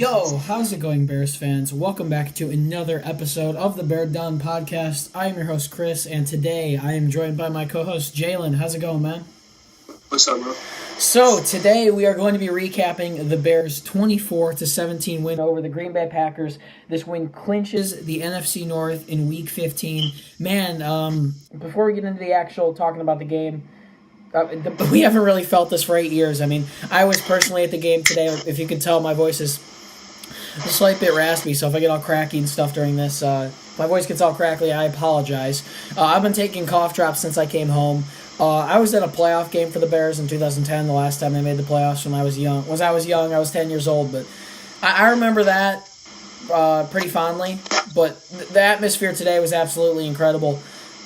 Yo, how's it going, Bears fans? Welcome back to another episode of the Bear Done podcast. I am your host, Chris, and today I am joined by my co-host, Jaylen. How's it going, man? What's up, bro? So, today we are going to be recapping the Bears' 24-17 win over the Green Bay Packers. This win clinches the NFC North in Week 15. Man, before we get into the actual talking about the game, we haven't really felt this for 8 years. I mean, I was personally at the game today. If you could tell, my voice is a slight bit raspy, so if I get all cracky and stuff during this, my voice gets all crackly, I apologize. I've been taking cough drops since I came home. I was at a playoff game for the Bears in 2010, the last time they made the playoffs when I was young. I was 10 years old, but I remember that pretty fondly. But the atmosphere today was absolutely incredible.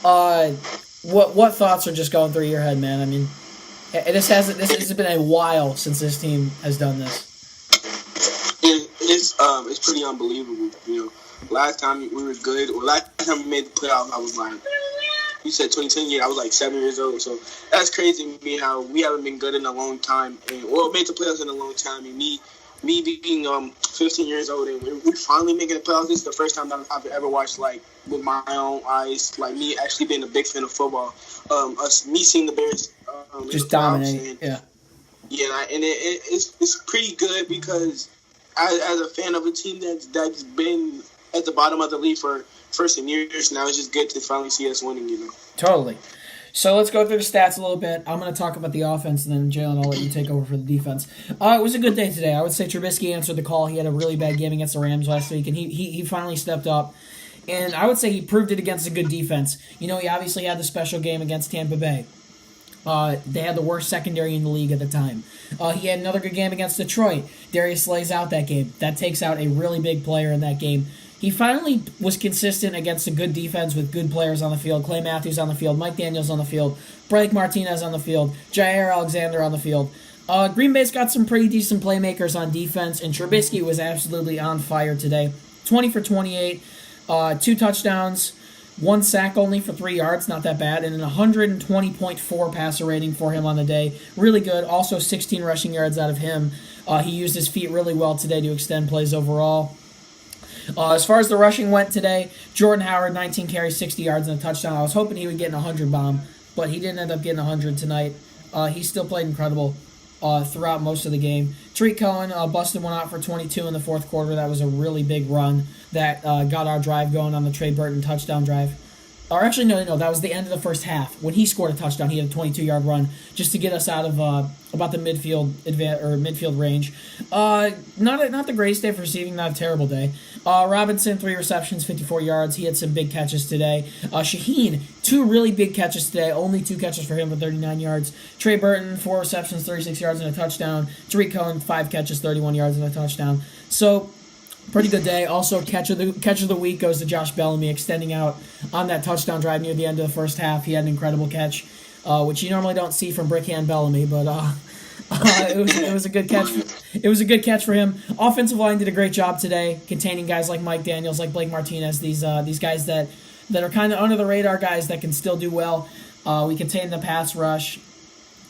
What thoughts are just going through your head, man? I mean, this has been a while since this team has done this. It's pretty unbelievable. You know, last time we were good, or last time we made the playoffs, I was like, you said 2010, yeah, I was like 7 years old. So that's crazy to me how we haven't been good in a long time, and made the playoffs in a long time. And me being 15 years old, and we're finally making the playoffs. This is the first time that I've ever watched, like, with my own eyes, like me actually being a big fan of football. Me seeing the Bears just dominate, yeah. Yeah, and it's pretty good because as a fan of a team that's been at the bottom of the league for some years now, it's just good to finally see us winning, you know. Totally. So let's go through the stats a little bit. I'm going to talk about the offense, and then, Jaylen, I'll let you take over for the defense. It was a good day today. I would say Trubisky answered the call. He had a really bad game against the Rams last week, and he finally stepped up. And I would say he proved it against a good defense. You know, he obviously had the special game against Tampa Bay. They had the worst secondary in the league at the time. He had another good game against Detroit. Darius lays out that game. That takes out a really big player in that game. He finally was consistent against a good defense with good players on the field. Clay Matthews on the field, Mike Daniels on the field, Blake Martinez on the field, Jair Alexander on the field. Green Bay's got some pretty decent playmakers on defense, and Trubisky was absolutely on fire today. 20 for 28, 2 touchdowns, 1 sack only for 3 yards, not that bad, and an 120.4 passer rating for him on the day. Really good. Also 16 rushing yards out of him. He used his feet really well today to extend plays overall. As far as the rushing went today, Jordan Howard, 19 carries, 60 yards, and a touchdown. I was hoping he would get an 100 bomb, but he didn't end up getting 100 tonight. He still played incredible throughout most of the game. Tariq Cohen busted one out for 22 in the fourth quarter. That was a really big run that got our drive going on the Trey Burton touchdown drive. Or actually, no, that was the end of the first half. When he scored a touchdown, he had a 22-yard run just to get us out of about the midfield range. Not the greatest day for receiving, not a terrible day. Robinson, 3 receptions, 54 yards. He had some big catches today. Shaheen, 2 really big catches today. Only 2 catches for him for 39 yards. Trey Burton, 4 receptions, 36 yards and a touchdown. Tariq Cohen, 5 catches, 31 yards and a touchdown. So, pretty good day. Also, catch of the week goes to Josh Bellamy, extending out on that touchdown drive near the end of the first half. He had an incredible catch, which you normally don't see from Brickhand Bellamy, but it was a good catch. It was a good catch for him. Offensive line did a great job today, containing guys like Mike Daniels, like Blake Martinez. These guys that are kind of under the radar guys that can still do well. We contained the pass rush.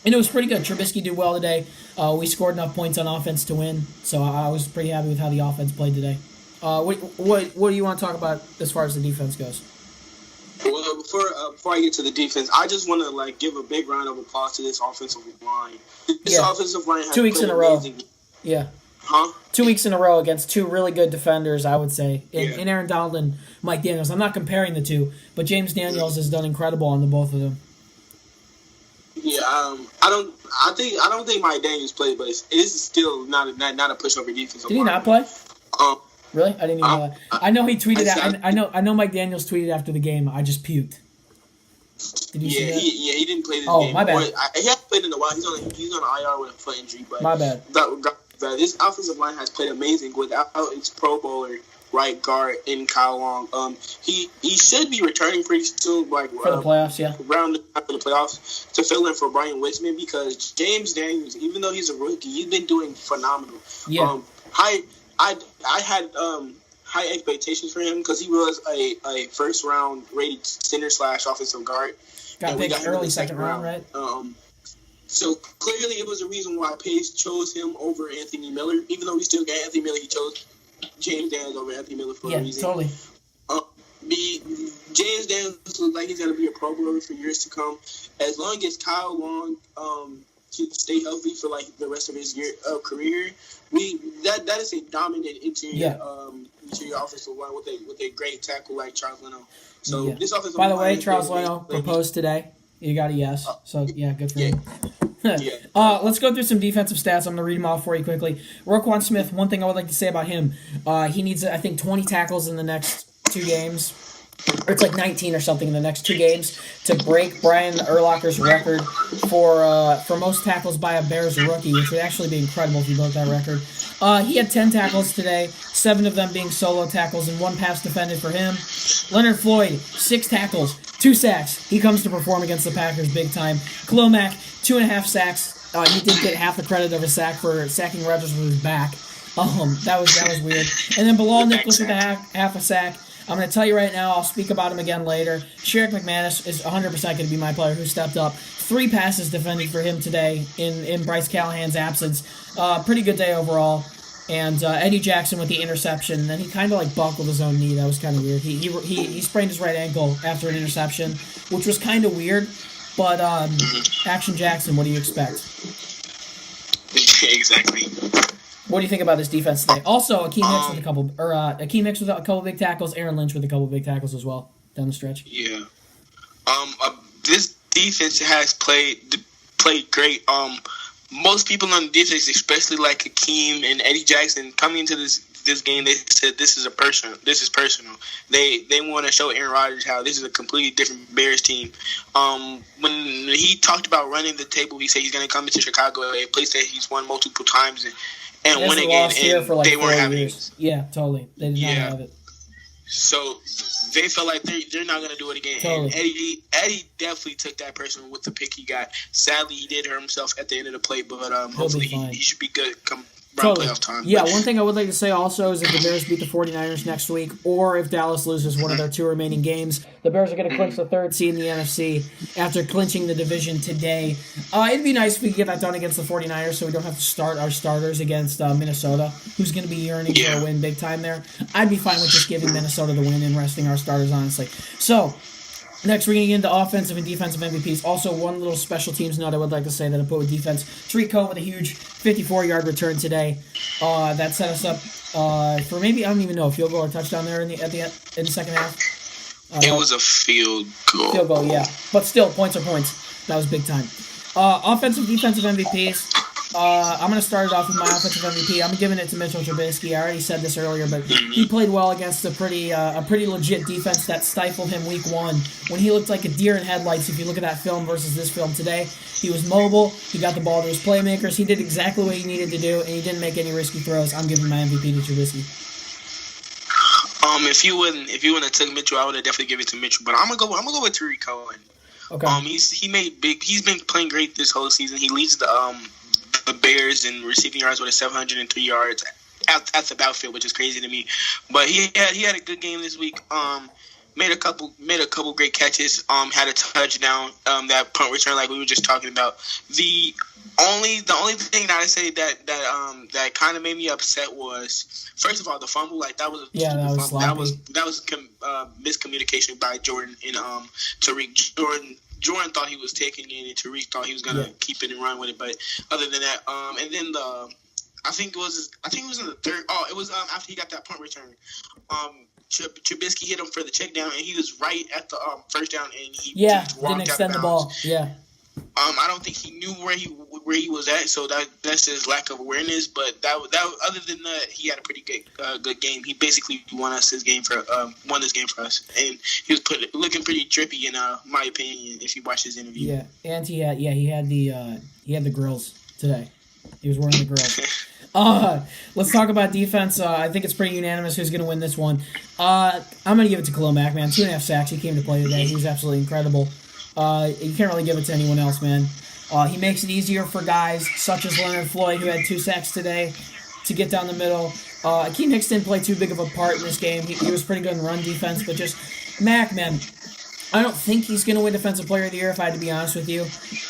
And it was pretty good. Trubisky did well today. We scored enough points on offense to win, so I was pretty happy with how the offense played today. What do you want to talk about as far as the defense goes? Well, before I get to the defense, I just want to give a big round of applause to this offensive line. This offensive line has 2 weeks in a row. Yeah. Huh? 2 weeks in a row against 2 really good defenders, I would say. In Aaron Donald and Mike Daniels. I'm not comparing the two, but James Daniels has done incredible on the both of them. Yeah, I don't think Mike Daniels played, but it is still not a pushover defense. Did he not play? Really? I didn't even know that. I know he tweeted. I know Mike Daniels tweeted after the game. I just puked. Did you see that? He didn't play this game. Oh, my bad. He hasn't played in a while. He's on IR with a foot injury. But my bad. This offensive line has played amazing without its Pro Bowler right guard in Kyle Long. He should be returning pretty soon, for the playoffs, yeah. Around after the playoffs to fill in for Brian Witzman, because James Daniels, even though he's a rookie, he's been doing phenomenal. Yeah. I had high expectations for him because he was a first round rated center / offensive guard. Got picked early second round, right? So clearly, it was a reason why Pace chose him over Anthony Miller. Even though we still got Anthony Miller, he chose James Daniels over Anthony Miller for a reason. Yeah, totally. James Daniels looks like he's going to be a Pro Bowler for years to come. As long as Kyle Long can stay healthy for like the rest of his career, that is a dominant interior offensive line with a great tackle like Charles Leno. So this offensive By the way, line Charles Leno proposed today. You got a yes. So good for him. Let's go through some defensive stats. I'm going to read them off for you quickly. Roquan Smith, one thing I would like to say about him, he needs, I think, 20 tackles in the next 2 games. Or it's like 19 or something in the next 2 games to break Brian Urlacher's record for most tackles by a Bears rookie, which would actually be incredible if he broke that record. He had 10 tackles today, 7 of them being solo tackles and 1 pass defended for him. Leonard Floyd, 6 tackles, 2 sacks. He comes to perform against the Packers big time. Khalil Mack, 2.5 sacks. He did get half the credit of a sack for sacking Rodgers with his back. That was weird. And then Bilal Nicholas with half a sack. I'm going to tell you right now, I'll speak about him again later. Sherrick McManus is 100% going to be my player who stepped up. 3 passes defended for him today in Bryce Callahan's absence. Pretty good day overall. And Eddie Jackson with the interception. And then he kind of like buckled his own knee. That was kind of weird. He sprained his right ankle after an interception, which was kind of weird. But Action Jackson, what do you expect? Exactly. What do you think about this defense today? Also, Akeem Hicks with a couple big tackles. Aaron Lynch with a couple big tackles as well down the stretch. Yeah. This defense has played great. Most people on the defense, especially like Akeem and Eddie Jackson, coming into this game, they said this is personal. They want to show Aaron Rodgers how this is a completely different Bears team. When he talked about running the table, he said he's going to come into Chicago, a place that he's won multiple times and win again, and for like they weren't having it. Yeah, totally. They did not have it. So they felt like they're not going to do it again. Totally. And Eddie definitely took that personal with the pick he got. Sadly, he did hurt himself at the end of the play, but hopefully he should be good come playoff time. Yeah, one thing I would like to say also is if the Bears beat the 49ers next week, or if Dallas loses one of their 2 remaining games, the Bears are going to clinch the 3rd seed in the NFC after clinching the division today. It'd be nice if we could get that done against the 49ers so we don't have to start our starters against Minnesota, who's going to be yearning for a win big time there. I'd be fine with just giving Minnesota the win and resting our starters, honestly. So, next, we're going to get into offensive and defensive MVPs. Also, one little special teams note I would like to say that I put with defense. Tariq Cohen with a huge 54-yard return today. That set us up for maybe, I don't even know, a field goal or touchdown there in the second half. It was a field goal. Field goal, yeah. But still, points are points. That was big time. Offensive, defensive MVPs. I'm going to start it off with my offensive MVP. I'm giving it to Mitchell Trubisky. I already said this earlier, but he played well against a pretty legit defense that stifled him week 1 when he looked like a deer in headlights. If you look at that film versus this film today, he was mobile. He got the ball to his playmakers. He did exactly what he needed to do, and he didn't make any risky throws. I'm giving my MVP to Trubisky. If you wouldn't have took Mitchell, I would have definitely given it to Mitchell. But I'm gonna go with Tariq Cohen. Okay. He's been playing great this whole season. He leads the Bears in receiving yards with 703 yards at the backfield, which is crazy to me. But he had a good game this week. Made a couple great catches. Had a touchdown. That punt return, like we were just talking about. The only thing that I say that kind of made me upset was, first of all, the fumble. Like that was a stupid fumble. That was miscommunication by Jordan and Tariq. Jordan thought he was taking it, and Tariq thought he was gonna keep it and run with it. But other than that, and then I think it was in the third. Oh, it was after he got that punt return. Trubisky hit him for the check down, and he was right at the first down, and he just walked didn't extend out the ball. Yeah. I don't think he knew where he was at, so that's his lack of awareness. But that other than that, he had a pretty good game. He basically won this game for us, and he was looking pretty trippy in my opinion. If you watch his interview, yeah, and he had the grills today. He was wearing the grills. Let's talk about defense. I think it's pretty unanimous who's going to win this one. I'm going to give it to Khalil Mack, man. 2.5 sacks. He came to play today. He was absolutely incredible. You can't really give it to anyone else, man. He makes it easier for guys such as Leonard Floyd, who had 2 sacks today, to get down the middle. Akeem Hicks didn't play too big of a part in this game. He was pretty good in run defense, but just Mack, man. I don't think he's going to win Defensive Player of the Year, if I had to be honest with you.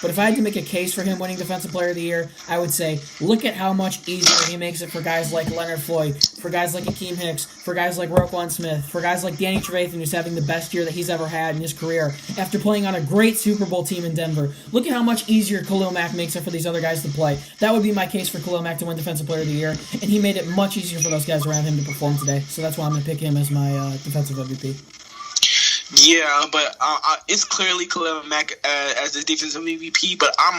But if I had to make a case for him winning Defensive Player of the Year, I would say, look at how much easier he makes it for guys like Leonard Floyd, for guys like Akeem Hicks, for guys like Roquan Smith, for guys like Danny Trevathan, who's having the best year that he's ever had in his career after playing on a great Super Bowl team in Denver. Look at how much easier Khalil Mack makes it for these other guys to play. That would be my case for Khalil Mack to win Defensive Player of the Year, and he made it much easier for those guys around him to perform today. So that's why I'm going to pick him as my defensive MVP. Yeah, but it's clearly Khalil Mack as the defensive MVP. But I'm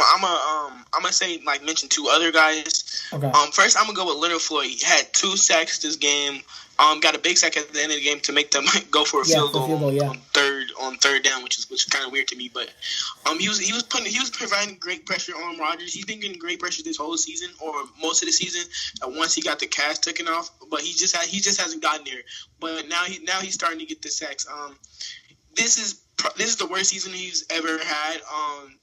gonna say mention two other guys. Okay. First I'm gonna go with Leonard Floyd. He had 2 sacks this game. Got a big sack at the end of the game to make them go for a field goal on third down, which is kind of weird to me. But he was providing great pressure on Rodgers. He's been getting great pressure this whole season, or most of the season. Once he got the cast taken off, but he just hasn't gotten there. But now he's starting to get the sacks. This is the worst season he's ever had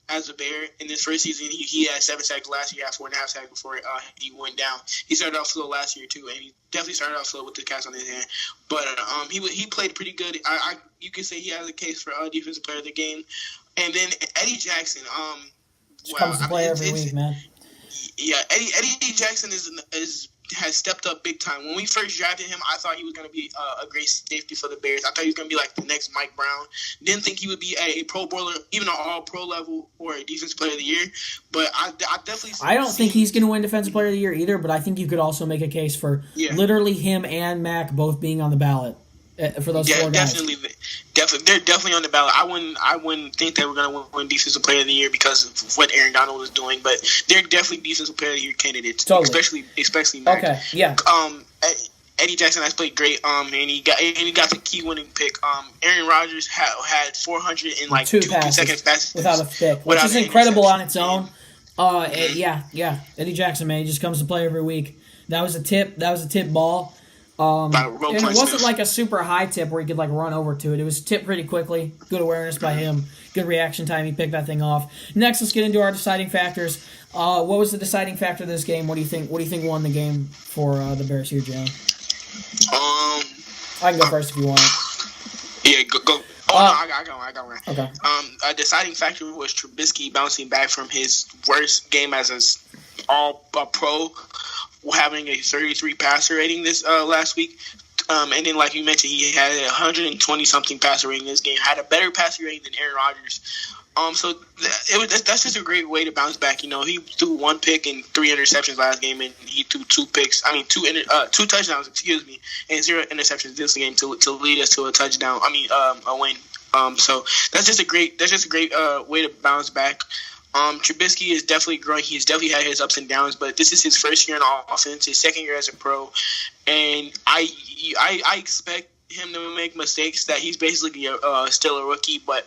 as a Bear. In his first season, he had 7 sacks. Last year, he had 4.5 sacks before he went down. He started off slow last year too, and he definitely started off slow with the cast on his hand. But he played pretty good. You could say he has a case for defensive player of the game. And then Eddie Jackson. Comes to play every week, man. Yeah, Eddie Jackson has stepped up big time. When we first drafted him, I thought he was going to be a great safety for the Bears. I thought he was going to be like the next Mike Brown. Didn't think he would be a Pro Bowler, even an All-Pro level, or a Defensive Player of the Year. But I definitely. I don't think he's going to win Defensive Player of the Year either. But I think you could also make a case for literally him and Mac both being on the ballot for those 4 guys. Definitely, they're definitely on the ballot. I wouldn't think they were going to win Defensive Player of the Year because of what Aaron Donald was doing, but they're definitely Defensive Player of the Year candidates. Totally. especially Mac. Okay, yeah. Eddie Jackson has played great. And he got the key winning pick. Aaron Rodgers had 400 in like 2 consecutive passes without a pick, which is incredible on its own. Yeah. Eddie Jackson, man, he just comes to play every week. That was a tip ball. And it wasn't like a super high tip where he could like run over to it. It was tipped pretty quickly. Good awareness by him. Good reaction time. He picked that thing off. Next, let's get into our deciding factors. What was the deciding factor of this game? What do you think won the game for the Bears here, Jaylen? I can go first if you want. Yeah, go. I got one. Okay. A deciding factor was Trubisky bouncing back from his worst game as an all-pro, having a 33 passer rating this last week. And then, like you mentioned, he had a 120-something passer rating this game. Had a better passer rating than Aaron Rodgers. So that's just a great way to bounce back. You know, he threw 1 pick and 3 interceptions last game, and he threw 2 touchdowns, and 0 interceptions this game to lead us to a touchdown. A win. So that's just a great way to bounce back. Trubisky is definitely growing. He's definitely had his ups and downs, but this is his first year in offense, his second year as a pro, and I expect him to make mistakes. That he's basically still a rookie, but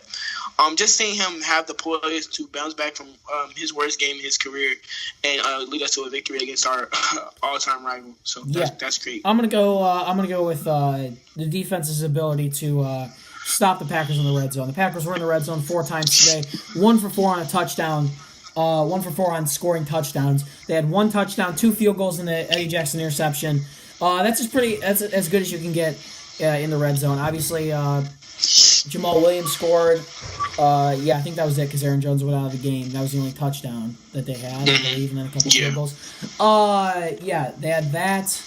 just seeing him have the poise to bounce back from his worst game in his career and lead us to a victory against our all-time rival. So that's great. I'm gonna go with the defense's ability to stop the Packers in the red zone. The Packers were in the red zone 4 times today. 1 for 4 on a touchdown. 1 for 4 on scoring touchdowns. They had 1 touchdown, 2 field goals in the Eddie Jackson interception. That's as good as you can get in the red zone. Obviously, Jamal Williams scored. I think that was it because Aaron Jones went out of the game. That was the only touchdown that they had, I believe, and then a couple field goals. They had that.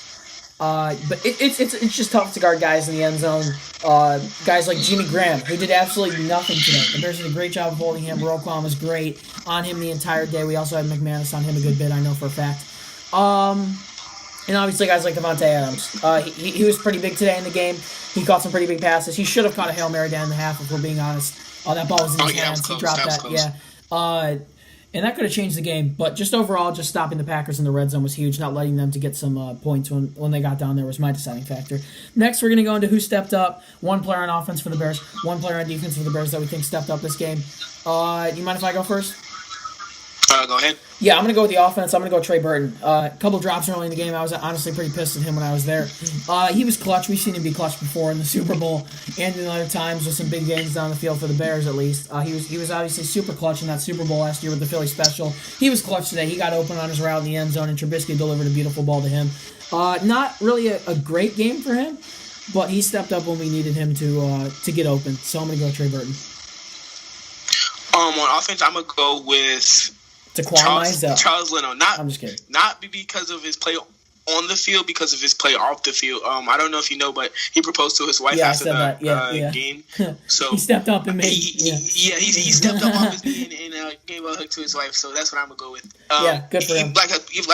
But it's just tough to guard guys in the end zone. Guys like Jimmy Graham, who did absolutely nothing today. The Bears did a great job of holding him. Roquan was great on him the entire day. We also had McManus on him a good bit, I know for a fact. And obviously guys like Devontae Adams. He was pretty big today in the game. He caught some pretty big passes. He should have caught a Hail Mary down in the half, if we're being honest. That ball was in his hands. He dropped that. And that could have changed the game. But just overall, just stopping the Packers in the red zone was huge. Not letting them to get some points when they got down there was my deciding factor. Next, we're going to go into who stepped up. 1 player on offense for the Bears. 1 player on defense for the Bears that we think stepped up this game. Do you mind if I go first? Go ahead. Yeah, I'm going to go with the offense. I'm going to go Trey Burton. A couple drops early in the game. I was honestly pretty pissed at him when I was there. He was clutch. We've seen him be clutch before in the Super Bowl and in other times with some big games down the field for the Bears, at least. He was obviously super clutch in that Super Bowl last year with the Philly special. He was clutch today. He got open on his route in the end zone, and Trubisky delivered a beautiful ball to him. Not really a great game for him, but he stepped up when we needed him to get open. So I'm going to go Trey Burton. On offense, I'm gonna go with Charles Leno. I'm just kidding. Not because of his play on the field, because of his play off the field. I don't know if you know, but he proposed to his wife after the game. So he stepped up and made. He stepped up off his knee and gave a hug to his wife. So that's what I'm gonna go with. Good for him. Like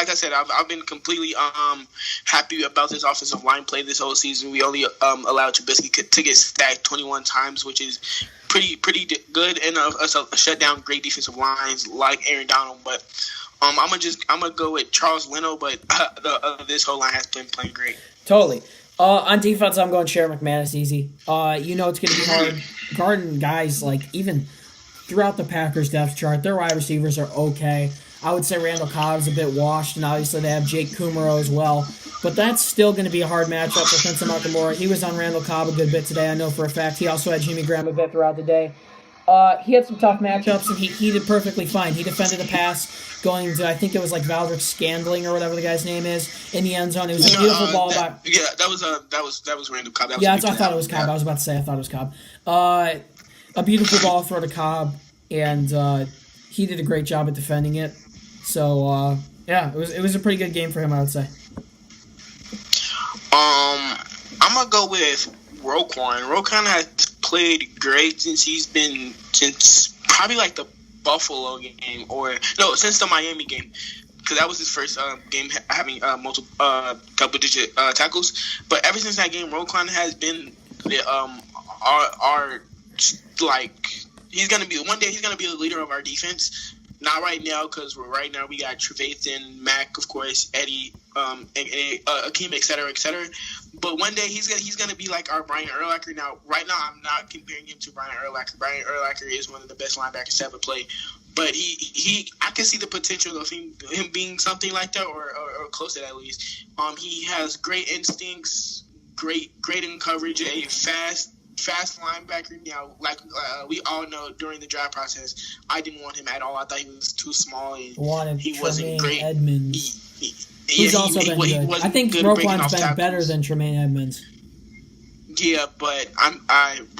I said, I've been completely happy about this offensive line play this whole season. We only allowed Trubisky to get sacked 21 times, which is pretty good, and a shut down great defensive lines like Aaron Donald. But I'm gonna go with Charles Leno, but this whole line has been playing great. Totally. On defense, I'm going Sherry McManus easy. It's going to be hard guarding guys like even throughout the Packers depth chart. Their wide receivers are okay. I would say Randall Cobb's a bit washed, and obviously they have Jake Kumaro as well. But that's still going to be a hard matchup for Vincent Muckamore. He was on Randall Cobb a good bit today, I know for a fact. He also had Jimmy Graham a bit throughout the day. He had some tough matchups, and he did perfectly fine. He defended a pass going to, I think it was like Valdrick Scandling or whatever the guy's name is, in the end zone. It was a beautiful ball. That was Randall Cobb. I thought it was Cobb. I was about to say I thought it was Cobb. A beautiful ball throw to Cobb, and he did a great job at defending it. So it was a pretty good game for him, I would say. I'm gonna go with Roquan. Roquan has played great since probably like the Buffalo game, since the Miami game, because that was his first game having multiple double-digit tackles. But ever since that game, Roquan has been he's gonna be the leader of our defense. Not right now, because right now we got Trevathan, Mack, of course, Eddie, Akeem, et cetera, et cetera. But one day he's gonna be like our Brian Urlacher. Now, right now, I'm not comparing him to Brian Urlacher. Brian Urlacher is one of the best linebackers to ever play. But I can see the potential of him being something like that, or close to that at least. He has great instincts, great in coverage, a fast linebacker. Now, we all know during the draft process, I didn't want him at all. I thought he was too small. And he wasn't great. Edmonds. He's also been good. I think Roquan's been better than Tremaine Edmonds. Yeah, but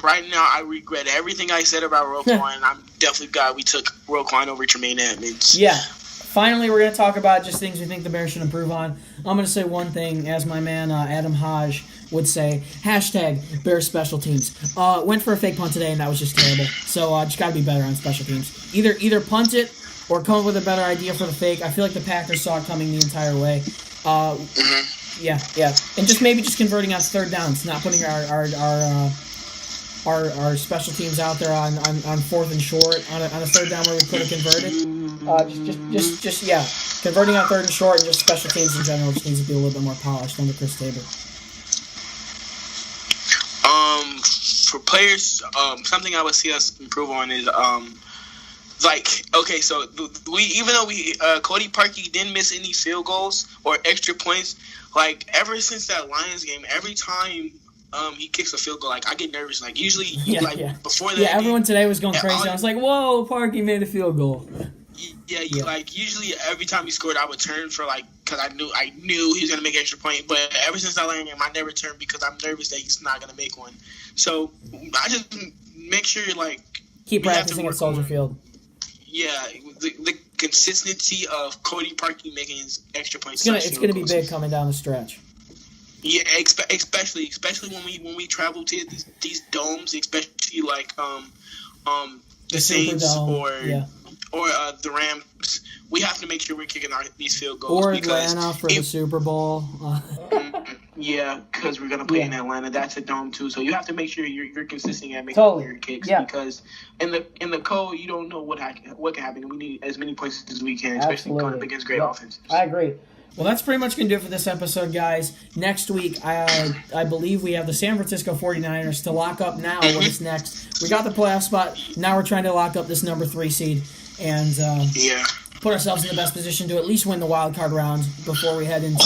right now I regret everything I said about Roquan. I'm definitely glad we took Roquan over Tremaine Edmonds. Yeah. Finally, we're going to talk about just things we think the Bears should improve on. I'm going to say one thing, as my man Adam Hodge would say, hashtag Bears special teams. Went for a fake punt today, and that was just terrible. So just got to be better on special teams. Either punt it or come up with a better idea for the fake. I feel like the Packers saw it coming the entire way. Yeah. And just converting on third downs, not putting our special teams out there on fourth and short on a third down where we could have converted. Converting on third and short, and just special teams in general just needs to be a little bit more polished under Chris Tabor. For players, something I would see us improve on is even though Cody Parkey didn't miss any field goals or extra points, ever since that Lions game, every time he kicks a field goal, I get nervous. Usually, before that, everyone today was going crazy. I was like, "Whoa, Parkey made a field goal." Usually every time he scored, I would turn for because I knew he was gonna make an extra point. But ever since that Lions game, I never turned because I'm nervous that he's not gonna make one. So I just make sure keep practicing at Soldier Field. Yeah, the consistency of Cody Parkey making his extra points. It's gonna be big coming down the stretch. Yeah, especially when we travel to these domes, especially the Saints or the Rams. We have to make sure we're kicking these field goals. Or Atlanta for the Super Bowl. Yeah, because we're gonna play in Atlanta. That's a dome too, so you have to make sure you're consistent at making your kicks. Yeah. Because in the cold, you don't know what can happen. And we need as many points as we can, especially going up against great offenses. I agree. Well, that's pretty much going to do it for this episode, guys. Next week, I believe we have the San Francisco 49ers to lock up now what is next. We got the playoff spot. Now we're trying to lock up this number 3 seed and put ourselves in the best position to at least win the wild card round before we head into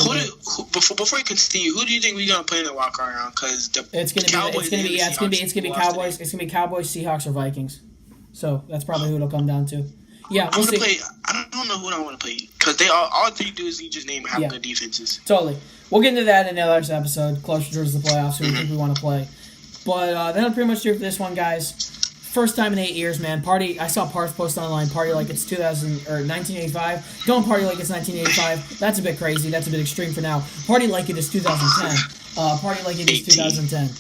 before we continue, who do you think we're going to play in the wild card round? Because it's going to be Cowboys. It's going to be Cowboys, Seahawks, or Vikings. So that's probably who it'll come down to. Yeah, we'll see. I don't know who I want to play because they all three dudes you just name have good defenses. Totally. We'll get into that in another episode closer towards the playoffs. Who we think we want to play. But that'll pretty much do it for this one, guys. first time in 8 years, man. Party. I saw Parth post online. Party like it's 1985. Don't party like it's 1985. That's a bit crazy. That's a bit extreme for now. Party like it is 2010. Party like it is 2010.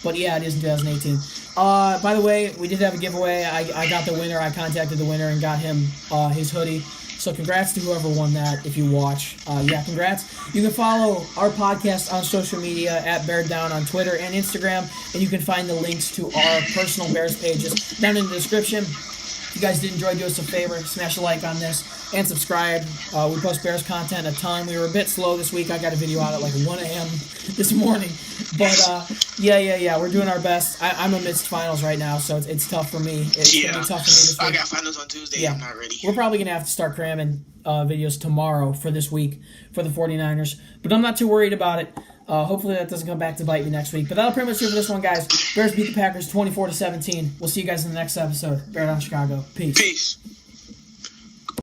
But yeah, it is 2018. By the way, we did have a giveaway. I got the winner. I contacted the winner and got him his hoodie. So congrats to whoever won that if you watch. Yeah, congrats. You can follow our podcast on social media at Bear Down on Twitter and Instagram. And you can find the links to our personal Bears pages down in the description. If you guys did enjoy, do us a favor. Smash a like on this and subscribe. We post Bears content a ton. We were a bit slow this week. I got a video out at like 1 a.m. this morning. But yeah. We're doing our best. I'm amidst finals right now, so it's tough for me. It's going to be tough for me this week. I got finals on Tuesday. Yeah. I'm not ready. We're probably going to have to start cramming videos tomorrow for this week for the 49ers. But I'm not too worried about it. Hopefully that doesn't come back to bite me next week. But that'll pretty much do it for this one, guys. Bears beat the Packers 24-17. We'll see you guys in the next episode. Bear Down Chicago. Peace.